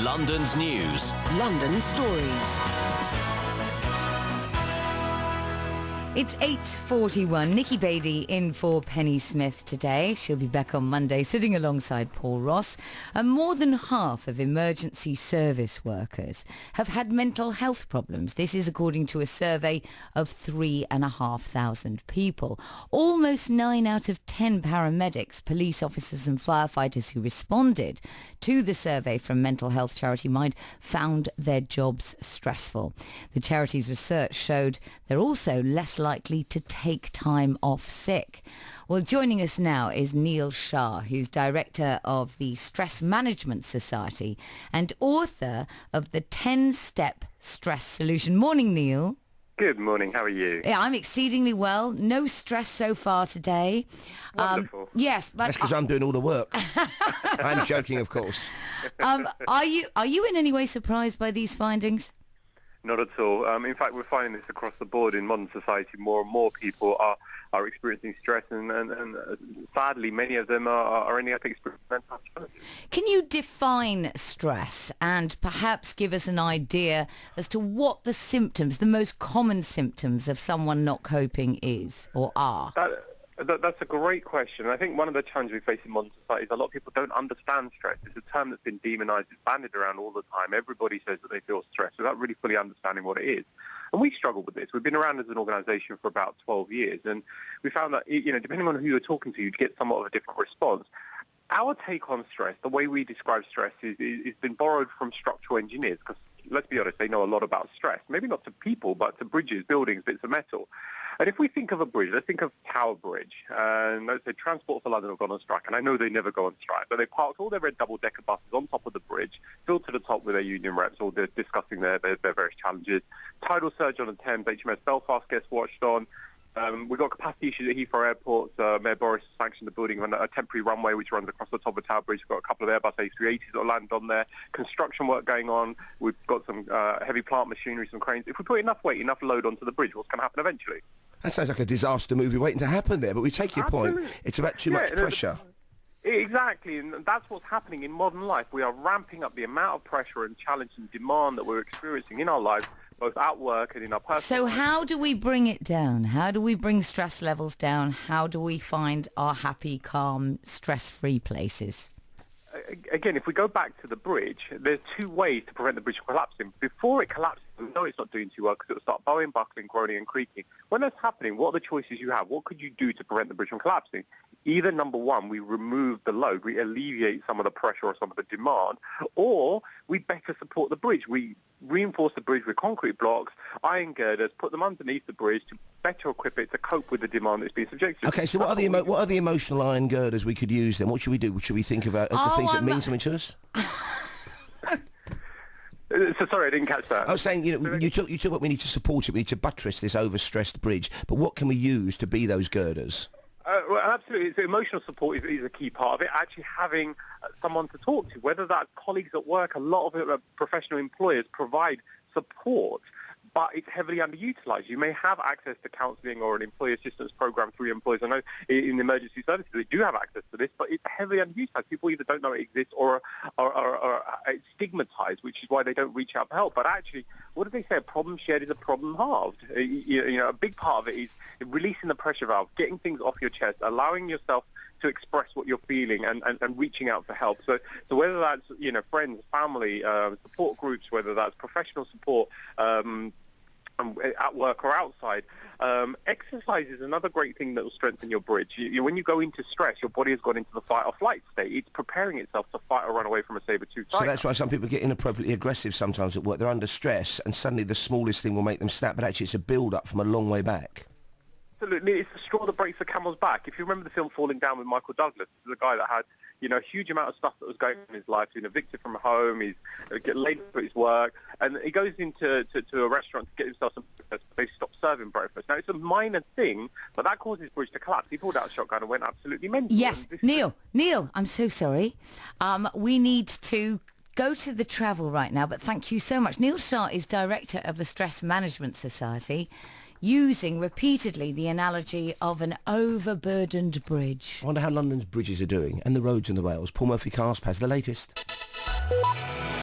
London's news. London stories. It's 8:41. Nikki Beattie in for Penny Smith today. She'll be back on Monday, sitting alongside Paul Ross. More than half of emergency service workers have had mental health problems. This is according to a survey of 3,500 people. Almost 9 out of 10 paramedics, police officers and firefighters who responded to the survey from mental health charity Mind found their jobs stressful. The charity's research showed they're also less likely to take time off sick. Well, joining us now is Neil Shah, who's director of the Stress Management Society and author of the 10-Step Stress Solution. Morning, Neil. Good morning. How are you? Yeah, I'm exceedingly well. No stress so far today. Wonderful. Yes, but that's because I'm doing all the work. I'm joking, of course. Are you in any way surprised by these findings? Not at all. In fact, we're finding this across the board in modern society. More and more people are experiencing stress, and sadly, many of them are ending up experiencing mental health challenges. Can you define stress and perhaps give us an idea as to what the symptoms, the most common symptoms of someone not coping is or are? That's a great question. I think one of the challenges we face in modern society is a lot of people don't understand stress. It's a term that's been demonized. It's bandied around all the time. Everybody says that they feel stressed without really fully understanding what it is. And we struggle with this. We've been around as an organisation for about 12 years, and we found that, depending on who you're talking to, you'd get somewhat of a different response. Our take on stress, the way we describe stress, is been borrowed from structural engineers, because let's be honest, they know a lot about stress. Maybe not to people, but to bridges, buildings, bits of metal. And if we think of a bridge, let's think of Tower Bridge. And let's say Transport for London have gone on strike. And I know they never go on strike, but they parked all their red double-decker buses on top of the bridge, filled to the top with their union reps, all discussing their various challenges. Tidal surge on the Thames, HMS Belfast gets watched on. We've got capacity issues at Heathrow Airport. Mayor Boris sanctioned the building of a temporary runway which runs across the top of Tower Bridge. We've got a couple of Airbus A380s that land on there. Construction work going on. We've got some heavy plant machinery, some cranes. If we put enough weight, enough load onto the bridge, what's going to happen eventually? That sounds like a disaster movie waiting to happen there, but we take your point. It's about too much pressure. Exactly, and that's what's happening in modern life. We are ramping up the amount of pressure and challenge and demand that we're experiencing in our lives, both at work and in our personal life. So how do we bring it down? How do we bring stress levels down? How do we find our happy, calm, stress-free places? Again, if we go back to the bridge, there's two ways to prevent the bridge from collapsing. Before it collapses, we know it's not doing too well because it will start bowing, buckling, groaning and creaking. When that's happening, what are the choices you have? What could you do to prevent the bridge from collapsing? Either, number one, we remove the load, we alleviate some of the pressure or some of the demand, or we better support the bridge. We reinforce the bridge with concrete blocks, iron girders, put them underneath the bridge to better equip it to cope with the demand that's being subjected to. Okay, so what are the emotional iron girders we could use then? What should we do? Should we think about the things that mean something to us? So sorry, I didn't catch that. I was saying, you talk about we need to support it, we need to buttress this overstressed bridge, but what can we use to be those girders? Well, absolutely. So emotional support is a key part of it. Actually having someone to talk to, whether that's colleagues at work, a lot of professional employers provide support, but it's heavily underutilised. You may have access to counselling or an employee assistance programme through your employers. I know in emergency services they do have access to this, but it's heavily underutilised. People either don't know it exists or are stigmatised, which is why they don't reach out for help. But actually, what do they say? A problem shared is a problem halved. A big part of it is releasing the pressure valve, getting things off your chest, allowing yourself to express what you're feeling and reaching out for help. So whether that's, friends, family, support groups, whether that's professional support, at work or outside. Exercise is another great thing that will strengthen your bridge. When you go into stress, your body has gone into the fight or flight state. It's preparing itself to fight or run away from a saber-toothed tiger. So that's why some people get inappropriately aggressive sometimes at work. They're under stress and suddenly the smallest thing will make them snap, but actually it's a build-up from a long way back. Absolutely. It's the straw that breaks the camel's back. If you remember the film Falling Down with Michael Douglas, the guy that had a huge amount of stuff that was going on in his life. He's evicted from home, he's late for his work, and he goes into a restaurant to get himself some breakfast. They stop serving breakfast. Now, it's a minor thing, but that caused his bridge to collapse. He pulled out a shotgun and went absolutely mental. Yes, Neil, I'm so sorry. We need to go to the travel right now, but thank you so much. Neil Shah is director of the Stress Management Society, using repeatedly the analogy of an overburdened bridge. I wonder how London's bridges are doing, and the roads in the Wales. Paul Murphy Cast has the latest.